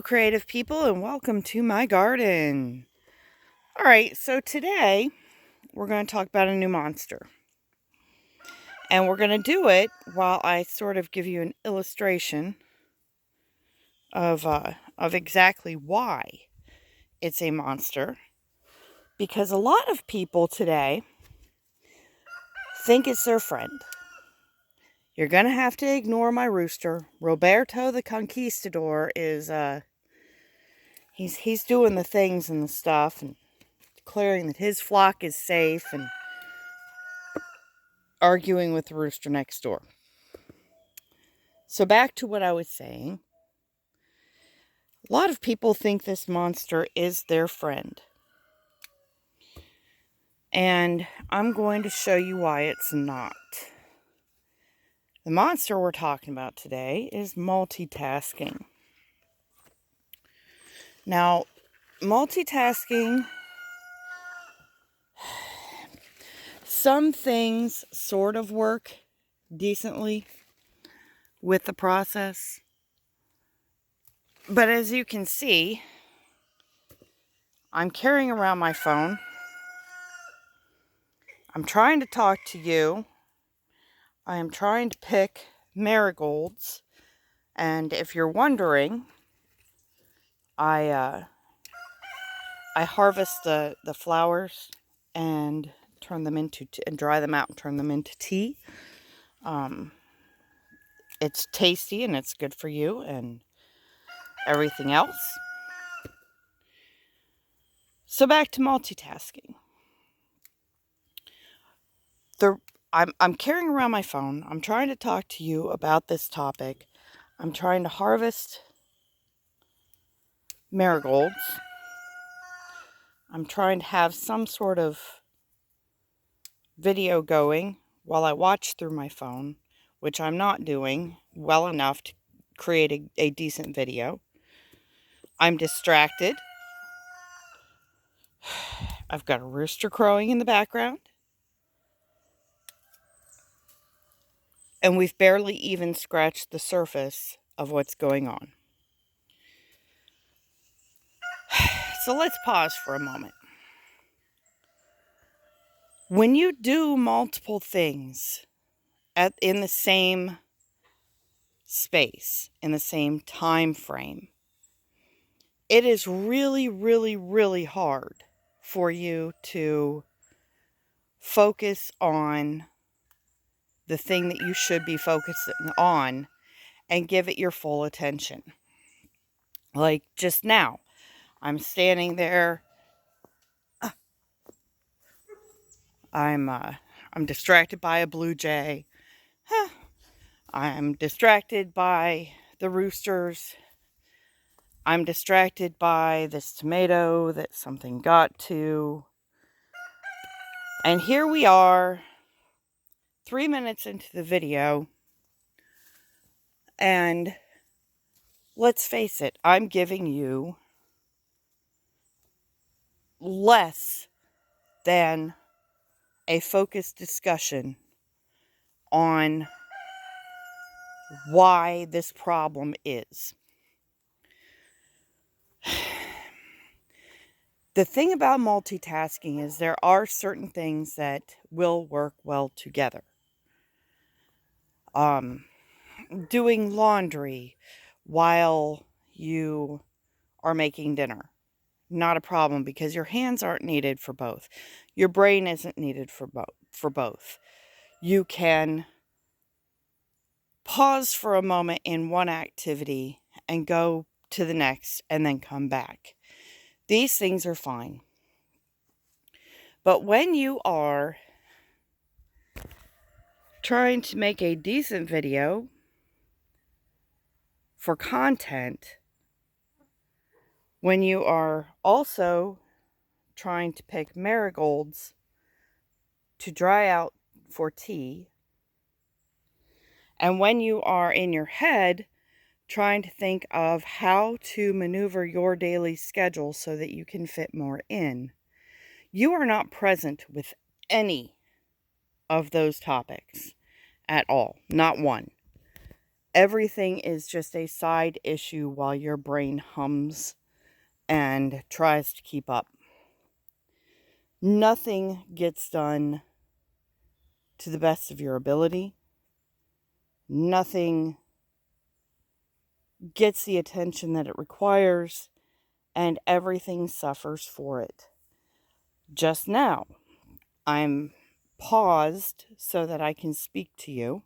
Hello, creative people, and welcome to my garden. All right, so today we're going to talk about a new monster. And we're going to do it while I sort of give you an illustration of exactly why it's a monster. Because a lot of people today think it's their friend. You're going to have to ignore my rooster. Roberto the Conquistador is, he's doing the things and the stuff and declaring that his flock is safe and arguing with the rooster next door. So back to what I was saying. A lot of people think this monster is their friend. And I'm going to show you why it's not. The monster we're talking about today is multitasking. Now, multitasking, some things sort of work decently with the process. But as you can see, I'm carrying around my phone. I'm trying to talk to you. I am trying to pick marigolds. And if you're wondering, I harvest the flowers and turn them into and dry them out and turn them into tea. It's tasty and it's good for you and everything else. So back to multitasking. I'm carrying around my phone. I'm trying to talk to you about this topic. I'm trying to harvest marigolds. I'm trying to have some sort of video going while I watch through my phone, which I'm not doing well enough to create a decent video. I'm distracted. I've got a rooster crowing in the background. And we've barely even scratched the surface of what's going on. So let's pause for a moment. When you do multiple things in the same space, in the same time frame, it is really, really, really hard for you to focus on the thing that you should be focusing on and give it your full attention. Like just now, I'm standing there. I'm distracted by a blue jay. I'm distracted by the roosters. I'm distracted by this tomato that something got to. And here we are, 3 minutes into the video. And let's face it, I'm giving you less than a focused discussion on why this problem is. The thing about multitasking is there are certain things that will work well together. Doing laundry while you are making dinner. Not a problem because your hands aren't needed for both. Your brain isn't needed for both. You can pause for a moment in one activity and go to the next and then come back. These things are fine. But when you are trying to make a decent video for content, when you are also trying to pick marigolds to dry out for tea, and when you are in your head trying to think of how to maneuver your daily schedule so that you can fit more in, you are not present with any of those topics at all. Not one. everything is just a side issue while your brain hums and tries to keep up. Nothing gets done to the best of your ability. Nothing gets the attention that it requires, and everything suffers for it. Just now, I'm paused so that I can speak to you,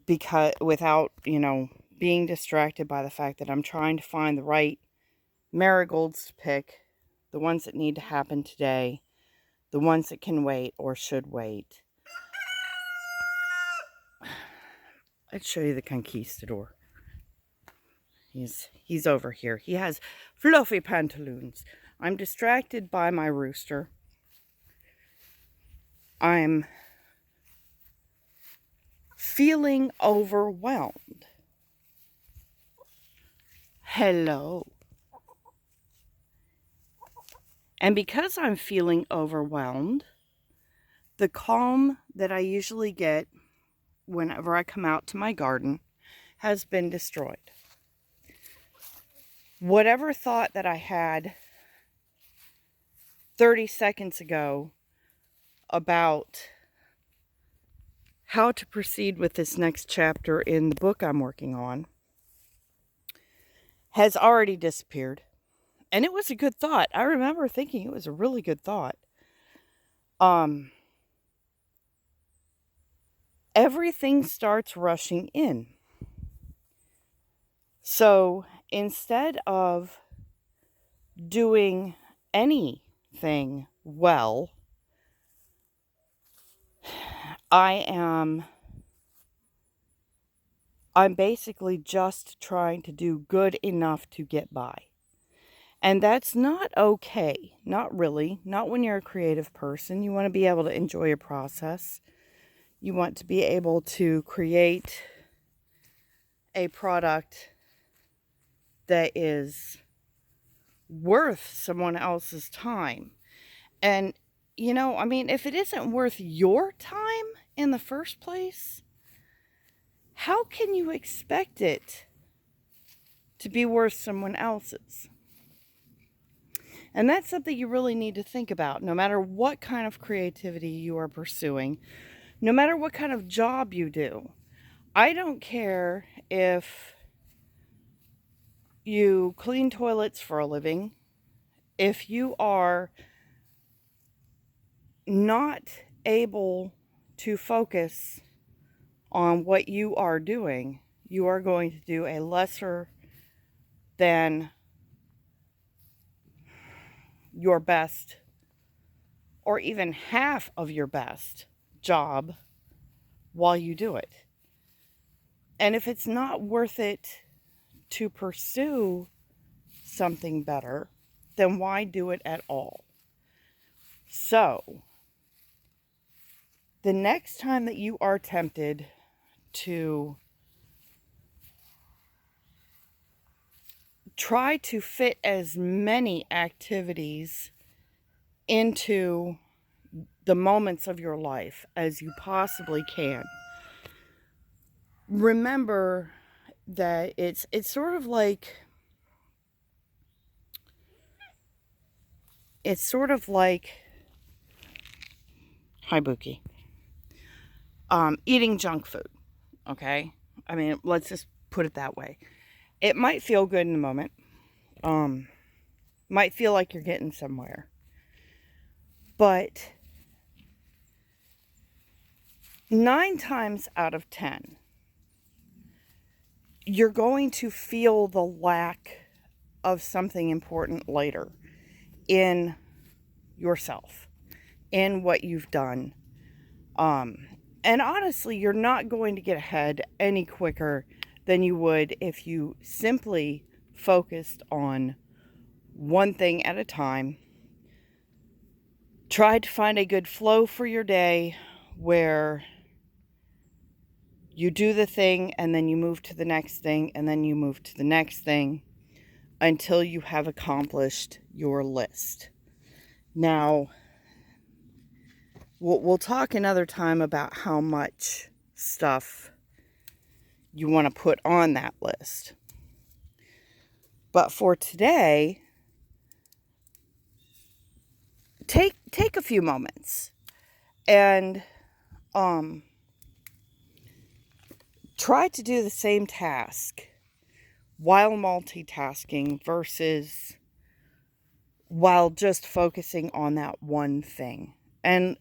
because without, being distracted by the fact that I'm trying to find the right marigolds to pick, the ones that need to happen today, the ones that can wait or should wait. I'd show you the conquistador. He's over here. He has fluffy pantaloons. I'm distracted by my rooster. I'm feeling overwhelmed. Hello. And because I'm feeling overwhelmed, the calm that I usually get whenever I come out to my garden has been destroyed. Whatever thought that I had 30 seconds ago about how to proceed with this next chapter in the book I'm working on has already disappeared. And it was a good thought. I remember thinking it was a really good thought. Everything starts rushing in. So instead of doing anything well, I'm basically just trying to do good enough to get by. And that's not okay. Not really. Not when you're a creative person. You want to be able to enjoy your process. You want to be able to create a product that is worth someone else's time. And, if it isn't worth your time in the first place, how can you expect it to be worth someone else's? And that's something you really need to think about, no matter what kind of creativity you are pursuing, no matter what kind of job you do. I don't care if you clean toilets for a living. If you are not able to focus on what you are doing, you are going to do a lesser than your best, or even half of your best job while you do it. And if it's not worth it to pursue something better, then why do it at all? So, the next time that you are tempted to try to fit as many activities into the moments of your life as you possibly can, remember that it's sort of like hi Buki, eating junk food. Okay, I mean, let's just put it that way. It might feel good in the moment, might feel like you're getting somewhere, but 9 times out of 10 you're going to feel the lack of something important later in yourself, in what you've done. And honestly, you're not going to get ahead any quicker than you would if you simply focused on one thing at a time. Try to find a good flow for your day where you do the thing and then you move to the next thing and then you move to the next thing until you have accomplished your list. Now, we'll talk another time about how much stuff you want to put on that list. But for today, take a few moments and try to do the same task while multitasking versus while just focusing on that one thing. And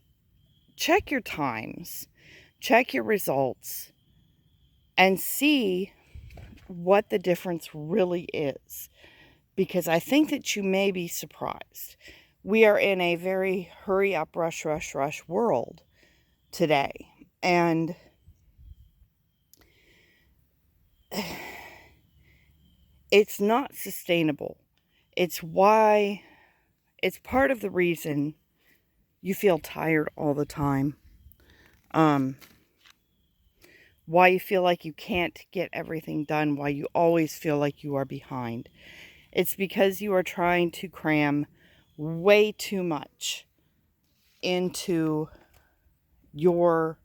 check your times, check your results, and see what the difference really is. Because I think that you may be surprised. We are in a very hurry up, rush, rush, rush world today. And it's not sustainable. It's part of the reason you feel tired all the time. Why you feel like you can't get everything done, why you always feel like you are behind. It's because you are trying to cram way too much into your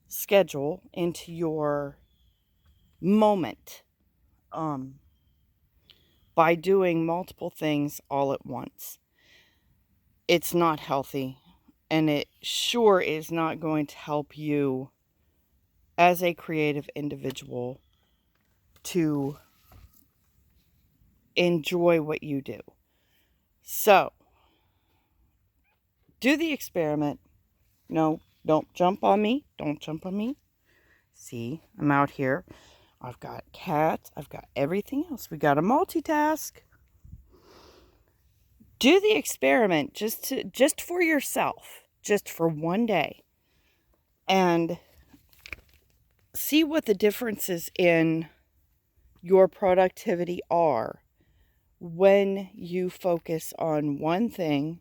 schedule, into your moment, by doing multiple things all at once. It's not healthy, and it sure is not going to help you as a creative individual to enjoy what you do. So, do the experiment. No, don't jump on me. Don't jump on me. See, I'm out here. I've got cats. I've got everything else. We got to multitask. Do the experiment just for yourself, just for one day, and see what the differences in your productivity are when you focus on one thing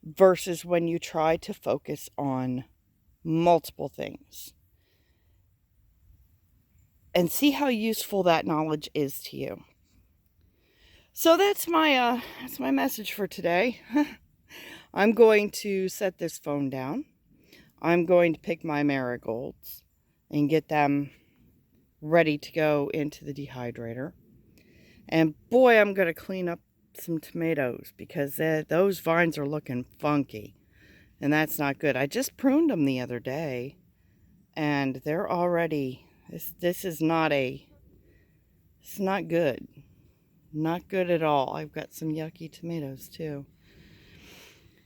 versus when you try to focus on multiple things. And see how useful that knowledge is to you. So that's my message for today. I'm going to set this phone down. I'm going to pick my marigolds and get them ready to go into the dehydrator. And boy, I'm going to clean up some tomatoes because those vines are looking funky. And that's not good. I just pruned them the other day. And they're already... This is not it's not good. Not good at all. I've got some yucky tomatoes too.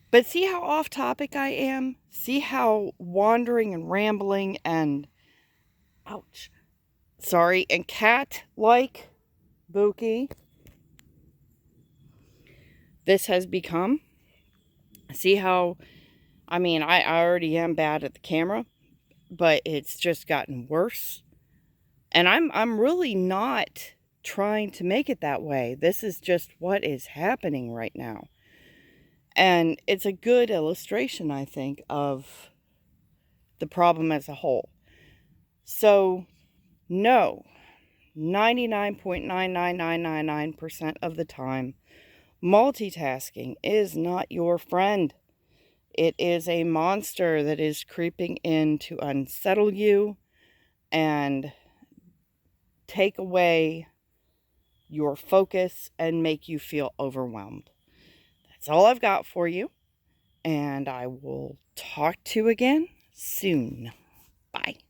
But see how off topic I am? See how wandering and rambling and... Ouch. Sorry. And cat-like, Bookie, this has become. See how... I mean, I already am bad at the camera, but it's just gotten worse. And I'm really not trying to make it that way. This is just what is happening right now. And it's a good illustration, I think, of the problem as a whole. So, no, 99.99999% of the time, multitasking is not your friend. It is a monster that is creeping in to unsettle you and take away your focus and make you feel overwhelmed. That's all I've got for you, and I will talk to you again soon. Bye.